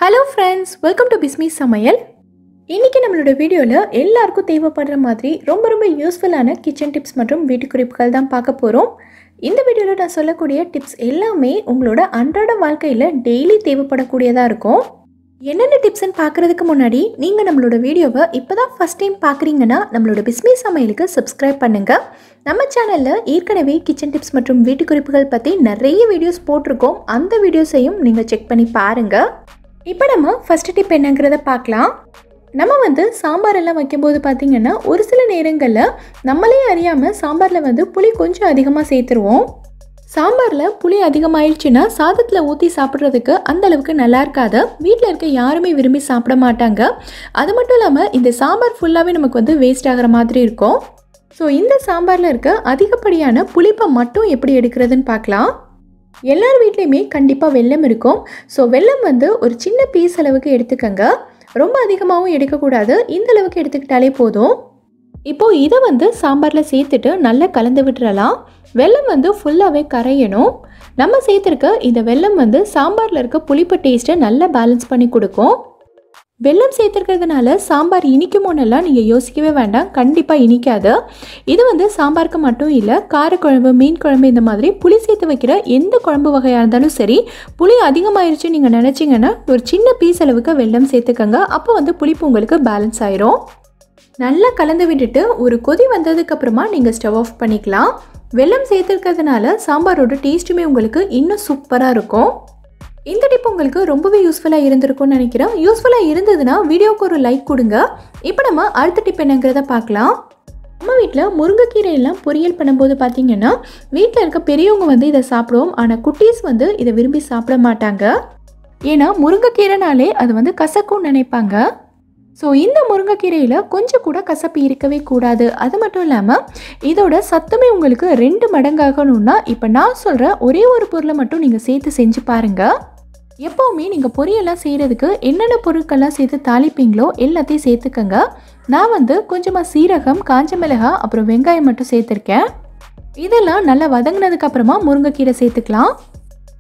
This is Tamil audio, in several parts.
Hello friends, welcome to Bismi சமையல். இன்றைக்கி நம்மளோட வீடியோவில் எல்லாருக்கும் தேவைப்படுற மாதிரி ரொம்ப யூஸ்ஃபுல்லான கிச்சன் டிப்ஸ் மற்றும் வீட்டு குறிப்புகள் தான் பார்க்க போகிறோம். இந்த வீடியோவில் நான் சொல்லக்கூடிய டிப்ஸ் எல்லாமே உங்களோட அன்றாட வாழ்க்கையில் டெய்லி தேவைப்படக்கூடியதாக இருக்கும். என்னென்ன டிப்ஸ்ன்னு பார்க்குறதுக்கு முன்னாடி நீங்கள் நம்மளோட வீடியோவை இப்போ தான் ஃபஸ்ட் டைம் பார்க்குறீங்கன்னா நம்மளோட பிஸ்மி சமையலுக்கு சப்ஸ்கிரைப் பண்ணுங்கள். நம்ம சேனலில் ஏற்கனவே கிச்சன் டிப்ஸ் மற்றும் வீட்டு குறிப்புகள் பற்றி நிறைய வீடியோஸ் போட்டிருக்கோம். அந்த வீடியோஸையும் நீங்கள் செக் பண்ணி பாருங்கள். இப்போ நம்ம ஃபஸ்ட்டு டிப் என்னங்கிறத பார்க்கலாம். நம்ம சாம்பார் எல்லாம் வைக்கும்போது பார்த்திங்கன்னா ஒரு சில நேரங்களில் நம்மளே அறியாமல் சாம்பாரில் புளி கொஞ்சம் அதிகமாக சேர்த்துருவோம். சாம்பாரில் புளி அதிகமாகிடுச்சுன்னா சாதத்தில் ஊற்றி சாப்பிட்றதுக்கு அந்தளவுக்கு நல்லா இருக்காது. வீட்டில் இருக்க யாருமே விரும்பி சாப்பிட மாட்டாங்க. அது மட்டும் இல்லாமல் இந்த சாம்பார் ஃபுல்லாகவே நமக்கு வேஸ்ட் ஆகிற மாதிரி இருக்கும். ஸோ இந்த சாம்பாரில் இருக்க அதிகப்படியான புளிப்பை மட்டும் எப்படி எடுக்கிறதுன்னு பார்க்கலாம். எல்லார் வீட்லேயுமே கண்டிப்பாக வெல்லம் இருக்கும். ஸோ வெல்லம் ஒரு சின்ன பீஸ் அளவுக்கு எடுத்துக்கங்க. ரொம்ப அதிகமாகவும் எடுக்கக்கூடாது. இந்த அளவுக்கு எடுத்துக்கிட்டாலே போதும். இப்போது இதை சாம்பாரில் சேர்த்துட்டு நல்லா கலந்து விட்டுறலாம். வெல்லம் ஃபுல்லாகவே கரையணும். நம்ம சேர்த்துருக்க இந்த வெல்லம் சாம்பாரில் இருக்க புளிப்பு டேஸ்ட்டை நல்லா பேலன்ஸ் பண்ணி கொடுக்கும். வெல்லம் சேர்த்துருக்கிறதுனால சாம்பார் இனிக்குமோன்னெல்லாம் நீங்கள் யோசிக்கவே வேண்டாம். கண்டிப்பாக இனிக்காது. இது சாம்பாருக்கு மட்டும் இல்லை, காரக்குழம்பு, மீன் குழம்பு, இந்த மாதிரி புளி சேர்த்து வைக்கிற எந்த குழம்பு வகையாக இருந்தாலும் சரி, புளி அதிகமாகிருச்சு நீங்கள் நினச்சிங்கன்னா ஒரு சின்ன பீஸ் அளவுக்கு வெல்லம் சேர்த்துக்கங்க. அப்போ புளிப்பு உங்களுக்கு பேலன்ஸ் ஆயிரும். நல்லா கலந்து விட்டுட்டு ஒரு கொதி வந்ததுக்கப்புறமா நீங்கள் ஸ்டவ் ஆஃப் பண்ணிக்கலாம். வெல்லம் சேர்த்துருக்கிறதுனால சாம்பாரோட டேஸ்ட்டுமே உங்களுக்கு இன்னும் சூப்பராக இருக்கும். இந்த டிப் உங்களுக்கு ரொம்பவே யூஸ்ஃபுல்லாக இருந்திருக்கும்னு நினைக்கிறேன். யூஸ்ஃபுல்லாக இருந்ததுன்னா வீடியோவுக்கு ஒரு லைக் கொடுங்க. இப்போ நம்ம அடுத்த டிப் என்னங்கிறத பார்க்கலாம். நம்ம வீட்டில் முருங்கைக்கீரையெல்லாம் பொரியல் பண்ணும்போது பார்த்திங்கன்னா வீட்டில் இருக்க பெரியவங்க இதை சாப்பிடுவோம். ஆனால் குட்டீஸ் இதை விரும்பி சாப்பிட மாட்டாங்க. ஏன்னா முருங்கைக்கீரைனாலே அது கசக்கும்னு நினைப்பாங்க. ஸோ இந்த முருங்கைக்கீரையில் கொஞ்சம் கூட கசப்பு இருக்கவே கூடாது. அது மட்டும் இல்லாமல் இதோட சத்துமே உங்களுக்கு 2 மடங்காகணும்னா இப்போ நான் சொல்கிற ஒரே ஒரு பொருளை மட்டும் நீங்கள் சேர்த்து செஞ்சு பாருங்கள். எப்போவுமே நீங்கள் பொரியெல்லாம் செய்கிறதுக்கு என்னென்ன பொருட்கள்லாம் சேர்த்து தாளிப்பீங்களோ எல்லாத்தையும் சேர்த்துக்கங்க. நான் கொஞ்சமாக சீரகம், காஞ்ச மிளகாய், அப்புறம் வெங்காயம் மட்டும் சேர்த்துருக்கேன். இதெல்லாம் நல்லா வதங்கினதுக்கப்புறமா முருங்கைக்கீரை சேர்த்துக்கலாம்.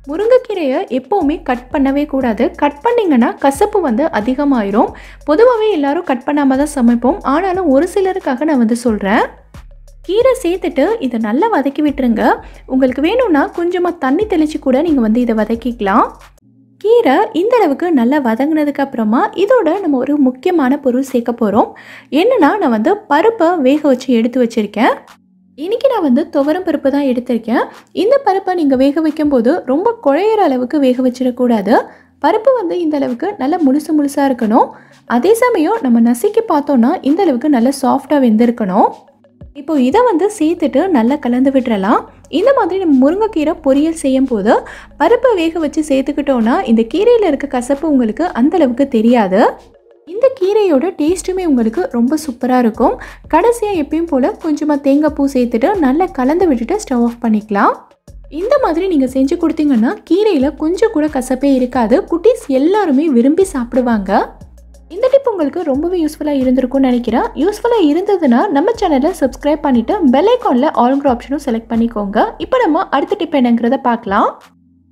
முருங்கைக்கீரையை எப்போவுமே கட் பண்ணவே கூடாது. கட் பண்ணிங்கன்னா கசப்பு அதிகமாயிரும். பொதுவாகவே எல்லோரும் கட் பண்ணாமல் தான் சமைப்போம். ஆனாலும் ஒரு சிலருக்காக நான் சொல்கிறேன். கீரை சேர்த்துட்டு இதை நல்லா வதக்கி விட்டுருங்க. உங்களுக்கு வேணும்னா கொஞ்சமாக தண்ணி தெளித்து கூட நீங்கள் இதை வதக்கிக்கலாம். கீரை இந்த அளவுக்கு நல்லா வதங்கினதுக்கப்புறமா இதோட நம்ம ஒரு முக்கியமான பொருள் சேர்க்க போகிறோம். என்னென்னா நான் பருப்பை வேக வச்சு எடுத்து வச்சுருக்கேன். இன்றைக்கி நான் துவரம் பருப்பு தான் எடுத்திருக்கேன். இந்த பருப்பை நீங்கள் வேக வைக்கும்போது ரொம்ப குழையிற அளவுக்கு வேக வச்சிடக்கூடாது. பருப்பு இந்த அளவுக்கு நல்லா முழுசாக இருக்கணும். அதே சமயம் நம்ம நசுக்கி பார்த்தோன்னா இந்த அளவுக்கு நல்லா சாஃப்டாக வெந்திருக்கணும். இப்போது இதை சேர்த்துட்டு நல்லா கலந்து விட்டுறலாம். இந்த மாதிரி நம்ம முருங்கைக்கீரை பொரியல் செய்யும் போது பருப்பை வேக வச்சு சேர்த்துக்கிட்டோன்னா இந்த கீரையில் இருக்க கசப்பு உங்களுக்கு அந்தளவுக்கு தெரியாது. இந்த கீரையோட டேஸ்ட்டுமே உங்களுக்கு ரொம்ப சூப்பராக இருக்கும். கடைசியாக எப்பயும் போல் கொஞ்சமாக தேங்காய் பூ சேர்த்துட்டு நல்லா கலந்து விட்டுட்டு ஸ்டவ் ஆஃப் பண்ணிக்கலாம். இந்த மாதிரி நீங்கள் செஞ்சு கொடுத்தீங்கன்னா கீரையில் கொஞ்சம் கூட கசப்பே இருக்காது. குட்டீஸ் எல்லாருமே விரும்பி சாப்பிடுவாங்க. இந்த டிப் உங்களுக்கு ரொம்பவே யூஸ்ஃபுல்லாக இருந்திருக்கும்னு நினைக்கிறேன். யூஸ்ஃபுல்லாக இருந்ததுன்னா நம்ம சேனலை சப்ஸ்கிரைப் பண்ணிவிட்டு பெல் ஐக்கானில் ஆல்ங்கிற ஆப்ஷனும் செலக்ட் பண்ணிக்கோங்க. இப்போ நம்ம அடுத்த டிப் என்னங்கிறத பார்க்கலாம்.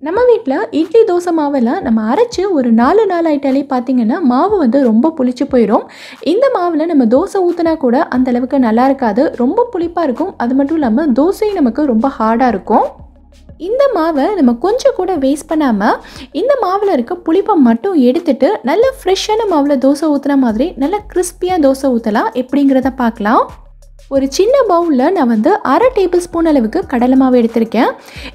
நம்ம வீட்டில் இட்லி, தோசை மாவெல்லாம் நம்ம அரைச்சி ஒரு 4 நாள் ஆயிட்டாலே பார்த்திங்கன்னா மாவு ரொம்ப புளிச்சு போயிடும். இந்த மாவில் நம்ம தோசை ஊற்றினா கூட அந்தளவுக்கு நல்லா இருக்காது. ரொம்ப புளிப்பாக இருக்கும். அது மட்டும் இல்லாமல் தோசையும் நமக்கு ரொம்ப ஹார்டாக இருக்கும். இந்த மாவை நம்ம கொஞ்சம் கூட வேஸ்ட் பண்ணாமல் இந்த மாவில் இருக்க புளிப்பை மட்டும் எடுத்துட்டு நல்ல ஃப்ரெஷ்ஷான மாவில் தோசை ஊற்றுன மாதிரி நல்ல கிறிஸ்பியாக தோசை ஊற்றலாம். எப்படிங்கிறத பார்க்கலாம். ஒரு சின்ன பவுலில் நான் 1/2 டேபிள் ஸ்பூன் அளவுக்கு கடலை மாவு எடுத்திருக்கேன்.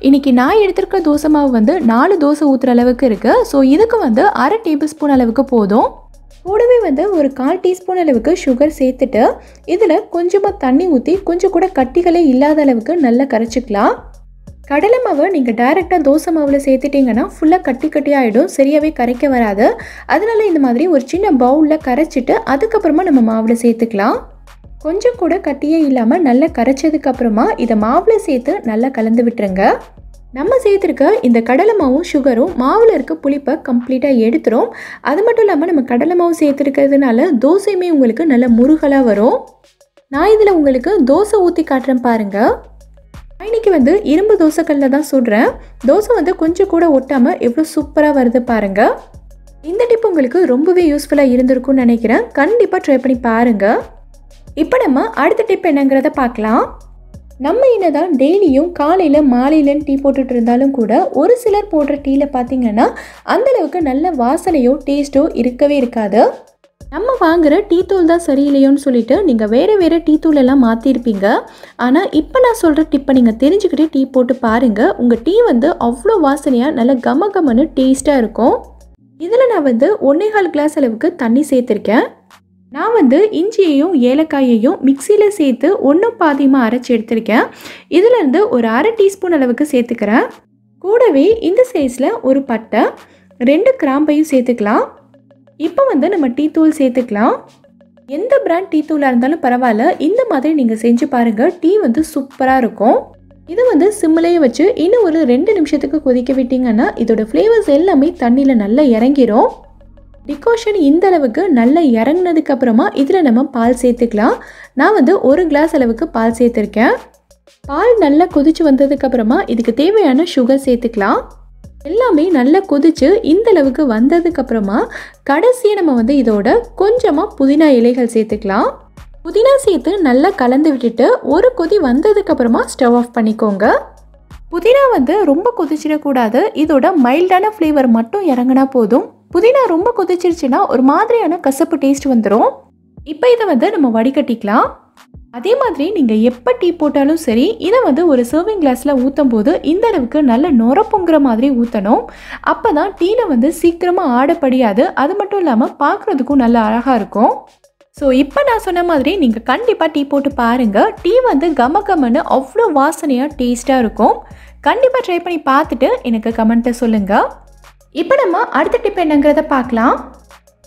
இன்றைக்கி நான் எடுத்திருக்க தோசை மாவு 4 தோசை ஊற்றுற அளவுக்கு இருக்குது. ஸோ இதுக்கு 1/2 டேபிள் ஸ்பூன் அளவுக்கு போதும். கூடவே ஒரு 1/4 டீஸ்பூன் அளவுக்கு சுகர் சேர்த்துட்டு இதில் கொஞ்சமாக தண்ணி ஊற்றி கொஞ்சம் கூட கட்டிகளே இல்லாத அளவுக்கு நல்லா கரைச்சிக்கலாம். கடலை மாவை நீங்கள் டைரெக்டாக தோசை மாவில் சேர்த்துட்டிங்கன்னா ஃபுல்லாக கட்டி ஆகிடும். சரியாகவே கரைக்க வராது. அதனால இந்த மாதிரி ஒரு சின்ன பவுலில் கரைச்சிட்டு அதுக்கப்புறமா நம்ம மாவில் சேர்த்துக்கலாம். கொஞ்சம் கூட கட்டியே இல்லாமல் நல்லா கரைச்சதுக்கப்புறமா இதை மாவில் சேர்த்து நல்லா கலந்து விட்டுருங்க. நம்ம சேர்த்துருக்க இந்த கடலை மாவும் சுகரும் மாவில் இருக்க புளிப்பை கம்ப்ளீட்டாக எடுத்துரும். அது மட்டும் இல்லாமல் நம்ம கடலை மாவு சேர்த்துருக்கிறதுனால தோசையுமே உங்களுக்கு நல்ல முருகலாக வரும். நான் இதில் உங்களுக்கு தோசை ஊற்றி காட்டுறேன் பாருங்கள். இன்றைக்கி இரும்பு தோசைக்கல்ல தான் சுடுறேன். தோசை கொஞ்சம் கூட ஒட்டாமல் எவ்வளோ சூப்பராக வருது பாருங்கள். இந்த டிப் உங்களுக்கு ரொம்பவே யூஸ்ஃபுல்லாக இருந்திருக்கும்னு நினைக்கிறேன். கண்டிப்பாக ட்ரை பண்ணி பாருங்கள். இப்போ நம்ம அடுத்த டிப் என்னங்கிறத பார்க்கலாம். நம்ம என்னதான் டெய்லியும் காலையில் மாலையிலன்னு டீ போட்டுட்டு இருந்தாலும் கூட ஒரு சிலர் போடுற டீயில் பார்த்தீங்கன்னா அந்தளவுக்கு நல்ல வாசனையோ டேஸ்ட்டோ இருக்கவே இருக்காது. நம்ம வாங்குகிற டீ தூள் தான் சரியில்லையோன்னு சொல்லிட்டு நீங்கள் வேறு டீ தூள் எல்லாம் மாற்றிருப்பீங்க. ஆனால் இப்போ நான் சொல்கிற டிப்பை நீங்கள் தெரிஞ்சுக்கிட்டு டீ போட்டு பாருங்கள். உங்கள் டீ வந்து அவ்வளோ வாசனையாக நல்ல கமன்னு டேஸ்ட்டாக இருக்கும். இதில் நான் 1.25 கிளாஸ் அளவுக்கு தண்ணி சேர்த்துருக்கேன். நான் இஞ்சியையும் ஏலக்காயையும் மிக்சியில் சேர்த்து ஒன்றும் பாதியமாக அரைச்சி எடுத்திருக்கேன். இதிலேருந்து ஒரு அரை டீஸ்பூன் அளவுக்கு சேர்த்துக்கிறேன். கூடவே இந்த சைஸில் ஒரு பட்டை 2 கிராம்பையும் சேர்த்துக்கலாம். இப்போ நம்ம டீ தூள் சேர்த்துக்கலாம். எந்த பிராண்ட் டீ தூளாக இருந்தாலும் பரவாயில்ல, இந்த மாதிரி நீங்கள் செஞ்சு பாருங்கள். டீ சூப்பராக இருக்கும். இது சிம்மிலேயே வச்சு இன்னும் ஒரு 2 நிமிஷத்துக்கு கொதிக்க விட்டிங்கன்னா இதோட ஃப்ளேவர்ஸ் எல்லாமே தண்ணியில் நல்லா இறங்கிரும். டிகாஷன் இந்த அளவுக்கு நல்லா இறங்கினதுக்கு அப்புறமா இதில் நம்ம பால் சேர்த்துக்கலாம். நான் 1 கிளாஸ் அளவுக்கு பால் சேர்த்துருக்கேன். பால் நல்லா கொதிச்சு வந்ததுக்கப்புறமா இதுக்கு தேவையான சுகர் சேர்த்துக்கலாம். எல்லாமே நல்லா கொதிச்சு இந்த அளவுக்கு வந்ததுக்கப்புறமா கடைசியாக நம்ம இதோட கொஞ்சமாக புதினா இலைகள் சேர்த்துக்கலாம். புதினா சேர்த்து நல்லா கலந்து விட்டுட்டு ஒரு கொதி வந்ததுக்கப்புறமா ஸ்டவ் ஆஃப் பண்ணிக்கோங்க. புதினா ரொம்ப கொதிச்சிடக்கூடாது. இதோட மைல்டான ஃப்ளேவர் மட்டும் இறங்கினா போதும். புதினா ரொம்ப கொதிச்சிருச்சுன்னா ஒரு மாதிரியான கசப்பு டேஸ்ட் வந்துடும். இப்போ இதை நம்ம வடிகட்டிக்கலாம். அதே மாதிரி நீங்கள் எப்போ டீ போட்டாலும் சரி, இதை ஒரு சர்விங் கிளாஸில் ஊற்றும் போது இந்த அளவுக்கு நல்ல நுர பொங்குற மாதிரி ஊற்றணும். அப்போ தான் டீயில் சீக்கிரமாக ஆடப்படியாது. அது மட்டும் இல்லாமல் பார்க்குறதுக்கும் நல்ல அழகாக இருக்கும். ஸோ இப்போ நான் சொன்ன மாதிரி நீங்கள் கண்டிப்பாக டீ போட்டு பாருங்கள். டீ கமன்னு அவ்வளோ வாசனையாக டேஸ்ட்டாக இருக்கும். கண்டிப்பாக ட்ரை பண்ணி பார்த்துட்டு எனக்கு கமெண்ட்டை சொல்லுங்கள். இப்போ நம்ம அடுத்த டிப் என்னங்கிறத பார்க்கலாம்.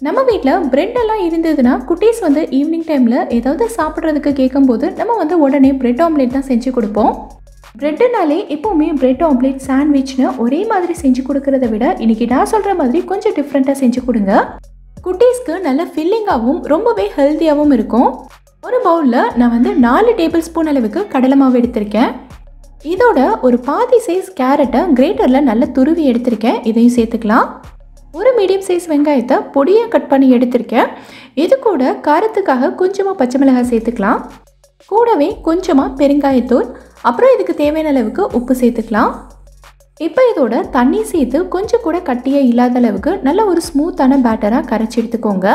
நம்ம வீட்டில் பிரெட்டெல்லாம் இருந்ததுன்னா குட்டீஸ் ஈவினிங் டைமில் ஏதாவது சாப்பிட்றதுக்கு கேட்கும்போது நம்ம உடனே பிரெட் ஆம்லேட் தான் செஞ்சு கொடுப்போம். பிரெட்டுனாலே எப்போவுமே பிரெட் ஆம்லேட் சாண்ட்விச்னு ஒரே மாதிரி செஞ்சு கொடுக்கறத விட இன்றைக்கி நான் சொல்கிற மாதிரி கொஞ்சம் டிஃப்ரெண்ட்டாக செஞ்சு கொடுங்க. குட்டீஸ்க்கு நல்ல ஃபில்லிங்காகவும் ரொம்பவே ஹெல்த்தியாகவும் இருக்கும். ஒரு பவுலில் நான் 4 டேபிள் ஸ்பூன் அளவுக்கு கடலை மாவு எடுத்திருக்கேன். இதோட ஒரு பாதி சைஸ் கேரட்டை கிரேட்டரில் நல்லா துருவி எடுத்திருக்கேன். இதையும் சேர்த்துக்கலாம். ஒரு மீடியம் சைஸ் வெங்காயத்தை பொடியாக கட் பண்ணி எடுத்திருக்கேன். இது கூட காரத்துக்காக கொஞ்சமாக பச்சை மிளகாய் சேர்த்துக்கலாம். கூடவே கொஞ்சமாக பெருங்காயத்தூள், அப்புறம் இதுக்கு தேவையான அளவுக்கு உப்பு சேர்த்துக்கலாம். இப்போ இதோட தண்ணி சேர்த்து கொஞ்சம் கூட கட்டியாக இல்லாத அளவுக்கு நல்ல ஒரு ஸ்மூத்தான பேட்டராக கரைச்சி எடுத்துக்கோங்க.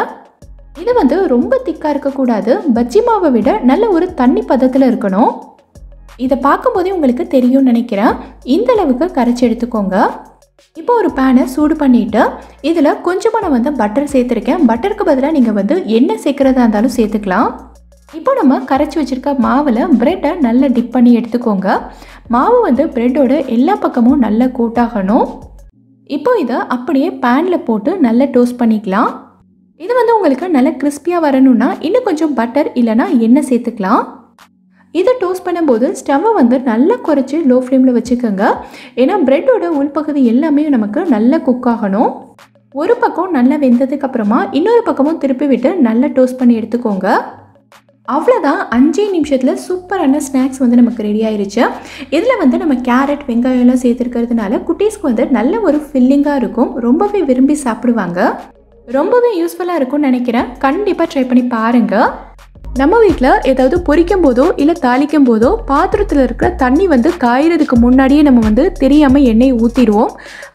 இது ரொம்ப திக்காக இருக்கக்கூடாது. பஜ்ஜி மாவை விட நல்ல ஒரு தண்ணி பதத்தில் இருக்கணும். இதை பார்க்கும்போதே உங்களுக்கு தெரியும்னு நினைக்கிறேன். இந்த அளவுக்கு கரைச்சி எடுத்துக்கோங்க. இப்போ ஒரு பேனை சூடு பண்ணிவிட்டு இதில் கொஞ்சமாக நான் பட்டர் சேர்த்துருக்கேன். பட்டருக்கு பதிலாக நீங்கள் எண்ணெய் சேர்க்குறதா இருந்தாலும் சேர்த்துக்கலாம். இப்போ நம்ம கரைச்சி வச்சுருக்க மாவில் ப்ரெட்டை நல்லா டிப் பண்ணி எடுத்துக்கோங்க. மாவு ப்ரெட்டோட எல்லா பக்கமும் நல்லா கோட்டாகணும். இப்போ இதை அப்படியே பேனில் போட்டு நல்லா டோஸ்ட் பண்ணிக்கலாம். இது உங்களுக்கு நல்லா கிறிஸ்பியாக வரணும்னா இன்னும் கொஞ்சம் பட்டர் இல்லைனா எண்ணெய் சேர்த்துக்கலாம். இதை டோஸ்ட் பண்ணும்போது ஸ்டவ்வை நல்லா குறைச்சி லோ ஃப்ளேமில் வச்சுக்கோங்க. ஏன்னா ப்ரெட்டோட உள்பகுதி எல்லாமே நமக்கு நல்லா குக் ஆகணும். ஒரு பக்கம் நல்லா வெந்ததுக்கப்புறமா இன்னொரு பக்கமும் திருப்பி விட்டு நல்லா டோஸ்ட் பண்ணி எடுத்துக்கோங்க. அவ்வளோதான், 5 நிமிஷத்தில் சூப்பரான ஸ்நாக்ஸ் நமக்கு ரெடி ஆயிடுச்சு. இதில் நம்ம கேரட் வெங்காயம்லாம் சேர்த்துருக்கிறதுனால குட்டீஸ்க்கு நல்ல ஒரு ஃபில்லிங்காக இருக்கும். ரொம்பவே விரும்பி சாப்பிடுவாங்க. ரொம்பவே யூஸ்ஃபுல்லாக இருக்கும்னு நினைக்கிறேன். கண்டிப்பாக ட்ரை பண்ணி பாருங்கள். நம்ம வீட்டில் ஏதாவது பொரிக்கும் போதோ இல்லை தாளிக்கும் போதோ பாத்திரத்தில் இருக்கிற தண்ணி காயறதுக்கு முன்னாடியே நம்ம தெரியாமல் எண்ணெயை ஊற்றிடுவோம்.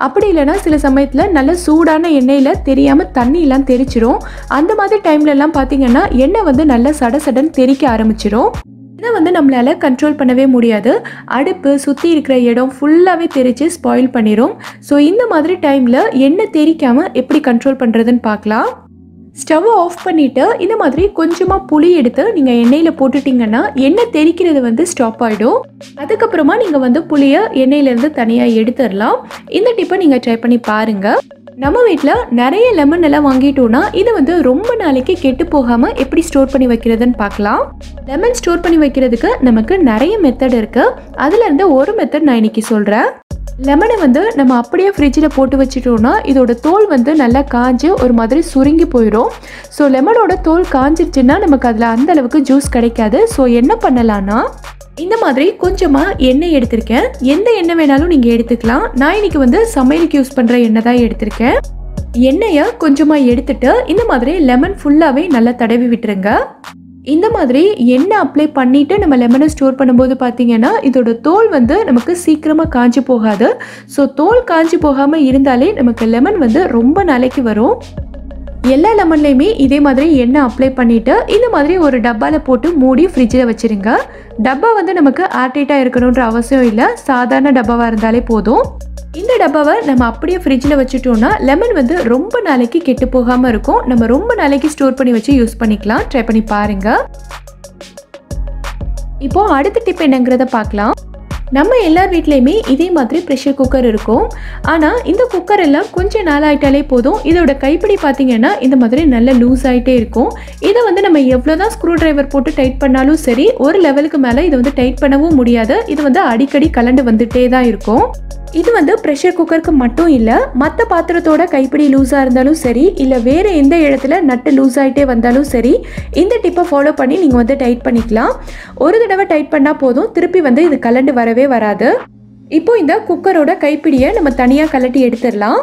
அப்படி இல்லைன்னா சில சமயத்தில் நல்ல சூடான எண்ணெயில் தெரியாமல் தண்ணியெல்லாம் தெரிச்சிரும். அந்த மாதிரி டைம்லலாம் பார்த்திங்கன்னா எண்ணெய் நல்லா சடன்னு தெறிக்க ஆரம்பிச்சிடும். இதை நம்மளால் கண்ட்ரோல் பண்ணவே முடியாது. அடுப்பு சுற்றி இருக்கிற இடம் ஃபுல்லாகவே தெரித்து ஸ்பாயில் பண்ணிடும். ஸோ இந்த மாதிரி டைமில் எண்ணெய் தெரிக்காமல் எப்படி கண்ட்ரோல் பண்ணுறதுன்னு பார்க்கலாம். ஸ்டவ்வை ஆஃப் பண்ணிவிட்டு இந்த மாதிரி கொஞ்சமாக புளி எடுத்து நீங்கள் எண்ணெயில் போட்டுட்டிங்கன்னா எண்ணெய் தெரிக்கிறது ஸ்டாப் ஆகிடும். அதுக்கப்புறமா நீங்கள் புளியை எண்ணெயிலேருந்து தனியாக எடுத்துடலாம். இந்த டிப்பை நீங்கள் ட்ரை பண்ணி பாருங்கள். நம்ம வீட்டில் நிறைய லெமன் எல்லாம் வாங்கிட்டோன்னா இது ரொம்ப நாளைக்கு கெட்டு போகாமல் எப்படி ஸ்டோர் பண்ணி வைக்கிறதுன்னு பார்க்கலாம். லெமன் ஸ்டோர் பண்ணி வைக்கிறதுக்கு நமக்கு நிறைய மெத்தட் இருக்குது. அதுலேருந்து ஒரு மெத்தட் நான் இன்றைக்கி சொல்கிறேன். லெமனை நம்ம அப்படியே ஃப்ரிட்ஜில் போட்டு வச்சுட்டோன்னா இதோட தோல் நல்லா காஞ்சு ஒரு மாதிரி சுருங்கி போயிடும். ஸோ லெமனோட தோல் காஞ்சிருச்சுன்னா நமக்கு அதில் அந்த அளவுக்கு ஜூஸ் கிடைக்காது. ஸோ என்ன பண்ணலான்னா இந்த மாதிரி கொஞ்சமாக எண்ணெய் எடுத்திருக்கேன். எந்த எண்ணெய் வேணாலும் நீங்கள் எடுத்துக்கலாம். நான் இன்றைக்கி சமையலுக்கு யூஸ் பண்ணுற எண்ணெய் தான் எடுத்திருக்கேன். எண்ணெயை கொஞ்சமாக எடுத்துட்டு இந்த மாதிரி லெமன் ஃபுல்லாகவே நல்லா தடவி விட்டுருங்க. இந்த மாதிரி எண்ணெய் அப்ளை பண்ணிவிட்டு நம்ம லெமனை ஸ்டோர் பண்ணும்போது பார்த்திங்கன்னா இதோட தோல் வந்து நமக்கு சீக்கிரமாக காஞ்சி போகாது. ஸோ தோல் காஞ்சி போகாமல் இருந்தாலே நமக்கு லெமன் வந்து ரொம்ப நாளைக்கு வரும். எல்லா லெமன்லேயுமே இதே மாதிரி எண்ணெய் அப்ளை பண்ணிவிட்டு இந்த மாதிரி ஒரு டப்பாவில் போட்டு மூடி ஃப்ரிட்ஜில் வச்சுருங்க. டப்பா வந்து நமக்கு ஏர்டைட்டாக இருக்கணுன்ற அவசியம் இல்லை, சாதாரண டப்பாவாக இருந்தாலே போதும். இந்த டப்பாவை நம்ம அப்படியே ஃப்ரிட்ஜில் வச்சுட்டோம்னா லெமன் வந்து ரொம்ப நாளைக்கு கெட்டு போகாமல் இருக்கும். நம்ம ரொம்ப நாளைக்கு ஸ்டோர் பண்ணி வச்சு யூஸ் பண்ணிக்கலாம். ட்ரை பண்ணி பாருங்கள். இப்போது அடுத்த டிப் என்னங்கிறத பார்க்கலாம். நம்ம எல்லார் வீட்லேயுமே இதே மாதிரி ப்ரெஷர் குக்கர் இருக்கும். ஆனால் இந்த குக்கர் எல்லாம் கொஞ்சம் நாள் ஆகிட்டாலே போதும், இதோட கைப்பிடி பார்த்திங்கன்னா இந்த மாதிரி நல்ல லூஸ் ஆகிட்டே இருக்கும். இதை வந்து நம்ம எவ்வளோ தான் ஸ்க்ரூ ட்ரைவர் போட்டு டைட் பண்ணாலும் சரி, ஒரு லெவலுக்கு மேலே இதை வந்து டைட் பண்ணவும் முடியாது. இது வந்து அடிக்கடி கலண்டு வந்துகிட்டே தான் இருக்கும். இது வந்து ப்ரெஷர் குக்கருக்கு மட்டும் இல்லை, மற்ற பாத்திரத்தோட கைப்பிடி லூஸாக இருந்தாலும் சரி, இல்லை வேறு எந்த இடத்துல நட்டு லூஸ் ஆகிட்டே வந்தாலும் சரி, இந்த டிப்பை ஃபாலோ பண்ணி நீங்கள் வந்து டைட் பண்ணிக்கலாம். ஒரு தடவை டைட் பண்ணால் போதும், திருப்பி வந்து இது கலண்டு வரவே வராது. இப்போ இந்த குக்கரோட கைப்பிடியை நம்ம தனியாக கலட்டி எடுத்துடலாம்.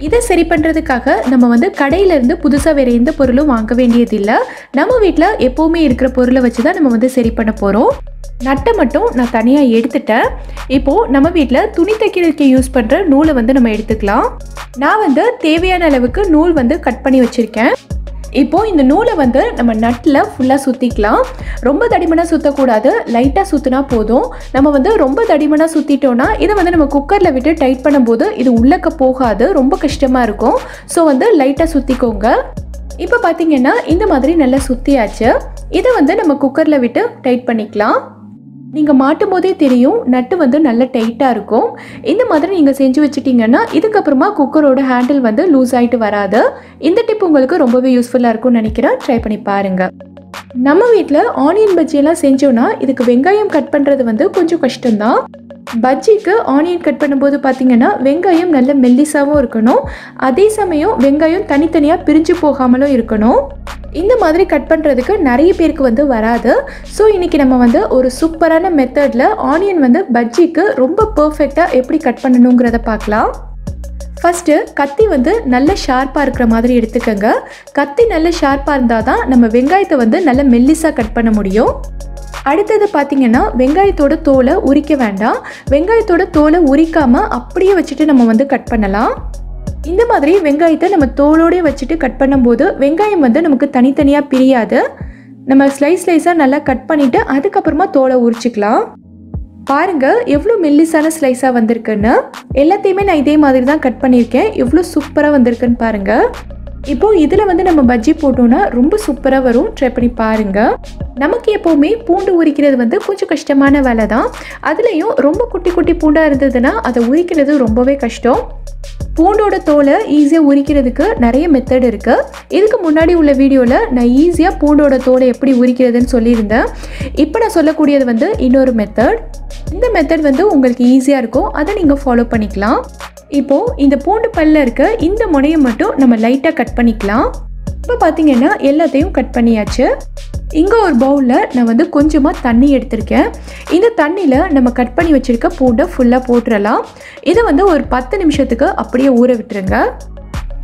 இதை சரி பண்ணுறதுக்காக நம்ம வந்து கடையிலேருந்து புதுசாக வேறு எந்த பொருளும் வாங்க வேண்டியதில்லை. நம்ம வீட்டில் எப்போவுமே இருக்கிற பொருளை வச்சு தான் நம்ம வந்து சரி பண்ண போகிறோம். நட்டை மட்டும் நான் தனியாக எடுத்துட்டேன். இப்போது நம்ம வீட்டில் துணி தைக்கிறதுக்கு யூஸ் பண்ணுற நூலை வந்து நம்ம எடுத்துக்கலாம். நான் வந்து தேவையான அளவுக்கு நூல் வந்து கட் பண்ணி வச்சுருக்கேன். இப்போது இந்த நூலை வந்து நம்ம நட்டில் ஃபுல்லாக சுற்றிக்கலாம். ரொம்ப தடிமனாக சுற்றக்கூடாது, லைட்டாக சுற்றினா போதும். நம்ம வந்து ரொம்ப தடிமனாக சுற்றிட்டோன்னா இதை வந்து நம்ம குக்கரில் விட்டு டைட் பண்ணும்போது இது உள்ளக்க போகாது, ரொம்ப கஷ்டமாக இருக்கும். ஸோ வந்து லைட்டாக சுற்றிக்கோங்க. இப்போ பார்த்திங்கன்னா இந்த மாதிரி நல்லா சுற்றியாச்சு. இதை வந்து நம்ம குக்கரில் விட்டு டைட் பண்ணிக்கலாம். நீங்கள் மாட்டும் போதே தெரியும், நட்டு வந்து நல்ல டைட்டாக இருக்கும். இந்த மாதிரி நீங்கள் செஞ்சு வச்சுட்டிங்கன்னா இதுக்கப்புறமா குக்கரோட ஹேண்டில் வந்து லூஸ் ஆகிட்டு வராது. இந்த டிப் உங்களுக்கு ரொம்பவே யூஸ்ஃபுல்லாக இருக்கும்னு நினைக்கிறேன். ட்ரை பண்ணி பாருங்கள். நம்ம வீட்டில் ஆனியன் பஜ்ஜியெல்லாம் செஞ்சோன்னா இதுக்கு வெங்காயம் கட் பண்ணுறது வந்து கொஞ்சம் கஷ்டம்தான். பஜ்ஜிக்கு ஆனியன் கட் பண்ணும்போது பார்த்திங்கன்னா வெங்காயம் நல்ல மெல்லிசாகவும் இருக்கணும், அதே சமயம் வெங்காயம் தனித்தனியாக பிரிஞ்சு போகாமலும் இருக்கணும். இந்த மாதிரி கட் பண்ணுறதுக்கு நிறைய பேருக்கு வந்து வராது. ஸோ இன்றைக்கி நம்ம வந்து ஒரு சூப்பரான மெத்தடில் ஆனியன் வந்து பஜ்ஜிக்கு ரொம்ப பர்ஃபெக்டாக எப்படி கட் பண்ணணுங்கிறத பார்க்கலாம். ஃபஸ்ட்டு கத்தி வந்து நல்ல ஷார்ப்பாக இருக்கிற மாதிரி எடுத்துக்கோங்க. கத்தி நல்ல ஷார்ப்பாக இருந்தால் தான் நம்ம வெங்காயத்தை வந்து நல்ல மெல்லிஸாக கட் பண்ண முடியும். அடுத்தது பார்த்திங்கன்னா வெங்காயத்தோட தோலை உரிக்க வேண்டாம். வெங்காயத்தோட தோலை உரிக்காமல் அப்படியே வச்சுட்டு நம்ம வந்து கட் பண்ணலாம். இந்த மாதிரி வெங்காயத்தை நம்ம தோலோடே வச்சுட்டு கட் பண்ணும்போது வெங்காயம் வந்து நமக்கு தனித்தனியாக பிரியாது. நம்ம ஸ்லைஸாக நல்லா கட் பண்ணிவிட்டு அதுக்கப்புறமா தோலை உரிச்சிக்கலாம். பாருங்கள் எவ்வளோ மெல்லிஸான ஸ்லைஸாக வந்திருக்குன்னு. எல்லாத்தையுமே நான் இதே மாதிரி தான் கட் பண்ணியிருக்கேன். எவ்வளோ சூப்பராக வந்திருக்குன்னு பாருங்கள். இப்போது இதில் வந்து நம்ம பஜ்ஜி போட்டோன்னா ரொம்ப சூப்பராக வரும். ட்ரை பண்ணி பாருங்கள். நமக்கு எப்போவுமே பூண்டு உரிக்கிறது வந்து கொஞ்சம் கஷ்டமான வேலை தான். அதுலேயும் ரொம்ப குட்டி குட்டி பூண்டாக இருந்ததுன்னா அதை உரிக்கிறது ரொம்பவே கஷ்டம். பூண்டோட தோலை ஈஸியாக உரிக்கிறதுக்கு நிறைய மெத்தட் இருக்குது. இதுக்கு முன்னாடி உள்ள வீடியோவில் நான் ஈஸியாக பூண்டோட தோலை எப்படி உரிக்கிறதுன்னு சொல்லியிருந்தேன். இப்போ நான் சொல்லக்கூடியது வந்து இன்னொரு மெத்தட். இந்த மெத்தட் வந்து உங்களுக்கு ஈஸியாக இருக்கும், அதை நீங்கள் ஃபாலோ பண்ணிக்கலாம். இப்போது இந்த பூண்டு பல்ல இருக்க இந்த முனையை மட்டும் நம்ம லைட்டாக கட் பண்ணிக்கலாம். இப்போ பார்த்திங்கன்னா எல்லாத்தையும் கட் பண்ணியாச்சு. இங்கே ஒரு பவுலில் நான் வந்து கொஞ்சமாக தண்ணி எடுத்திருக்கேன். இந்த தண்ணியில் நம்ம கட் பண்ணி வச்சுருக்க பூண்டை ஃபுல்லாக போட்டுடலாம். இதை வந்து ஒரு 10 நிமிஷத்துக்கு அப்படியே ஊற விட்டுருங்க.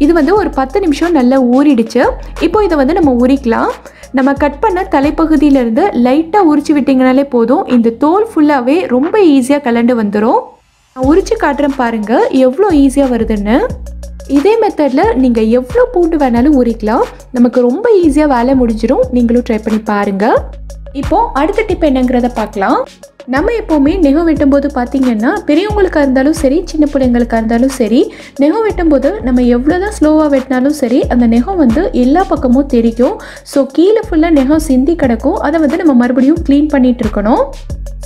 இது வந்து ஒரு 10 நிமிஷம் நல்லா ஊறிடுச்சு. இப்போ இதை வந்து நம்ம உரிக்கலாம். நம்ம கட் பண்ண தலைப்பகுதியிலேருந்து லைட்டாக உரிச்சு விட்டிங்கனாலே போதும், இந்த தோல் ஃபுல்லாகவே ரொம்ப ஈஸியாக கலண்டு வந்துடும். நான் உரிச்சு காட்டுறேன் பாருங்கள் எவ்வளோ ஈஸியாக வருதுன்னு. இதே மெத்தடில் நீங்கள் எவ்வளோ பூண்டு வேணாலும் உரிக்கலாம். நமக்கு ரொம்ப ஈஸியாக வேலை முடிஞ்சிடும். நீங்களும் ட்ரை பண்ணி பாருங்கள். இப்போது அடுத்த டிப் என்னங்கிறத பார்க்கலாம். நம்ம எப்போவுமே நெகம் வெட்டும்போது பார்த்திங்கன்னா பெரியவங்களுக்காக இருந்தாலும் சரி, சின்ன பிள்ளைங்களுக்காக இருந்தாலும் சரி, நெகம் வெட்டும்போது நம்ம எவ்வளோ தான் ஸ்லோவாக வெட்டினாலும் சரி அந்த நெகம் வந்து எல்லா பக்கமும் தெரிக்கும். ஸோ கீழே ஃபுல்லாக நெகம் சிந்தி கிடக்கும். அதை வந்து நம்ம மறுபடியும் க்ளீன் பண்ணிகிட்டு இருக்கணும்.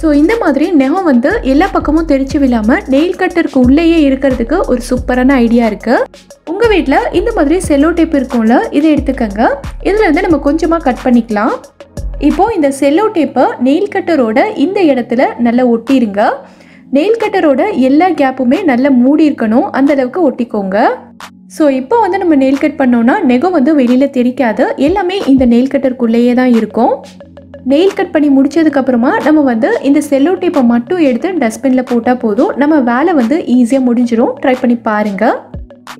ஸோ இந்த மாதிரி நெகம் வந்து எல்லா பக்கமும் தெரிச்சு விழாமல் நெயில் கட்டருக்கு உள்ளேயே இருக்கிறதுக்கு ஒரு சூப்பரான ஐடியா இருக்குது. உங்கள் வீட்டில் இந்த மாதிரி செல்லோ டேப் இருக்கும்ல, இதை எடுத்துக்கோங்க. இதில் இருந்து நம்ம கொஞ்சமாக கட் பண்ணிக்கலாம். இப்போது இந்த செல்லோ டேப்பை நெயில் கட்டரோட இந்த இடத்துல நல்லா ஒட்டிடுங்க. நெயில் கட்டரோட எல்லா கேப்புமே நல்லா மூடி இருக்கணும், அந்தளவுக்கு ஒட்டிக்கோங்க. ஸோ இப்போ வந்து நம்ம நெயில் கட் பண்ணோன்னா நெகம் வந்து வெளியில் தெரிக்காது, எல்லாமே இந்த நெயில் கட்டருக்குள்ளேயே தான் இருக்கும். நெயில் கட் பண்ணி முடிச்சதுக்கப்புறமா நம்ம வந்து இந்த செல்லோ டேப்பை மட்டும் எடுத்து டஸ்ட்பினில் போட்டால் போதும், நம்ம வேலை வந்து ஈஸியாக முடிஞ்சிடும். ட்ரை பண்ணி பாருங்கள்.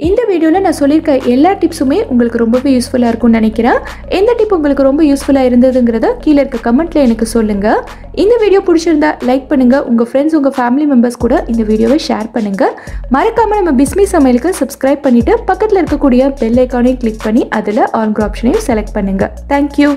இந்த வீடியோவில் நான் சொல்லியிருக்க எல்லா டிப்ஸுமே உங்களுக்கு ரொம்பவே யூஸ்ஃபுல்லாக இருக்கும்னு நினைக்கிறேன். எந்த டிப் உங்களுக்கு ரொம்ப யூஸ்ஃபுல்லாக இருந்ததுங்கிறத கீழே இருக்க கமெண்ட்டில் எனக்கு சொல்லுங்கள். இந்த வீடியோ பிடிச்சிருந்தா லைக் பண்ணுங்கள். உங்கள் ஃப்ரெண்ட்ஸ், உங்கள் ஃபேமிலி மெம்பர்ஸ் கூட இந்த வீடியோவை ஷேர் பண்ணுங்கள். மறக்காமல் நம்ம பிஸ்மி சமையலுக்கு சப்ஸ்கிரைப் பண்ணிவிட்டு பக்கத்தில் இருக்கக்கூடிய பெல் ஐக்கானையும் கிளிக் பண்ணி அதில் ஆல் ஆப்ஷனையும் செலக்ட் பண்ணுங்கள். தேங்க்யூ.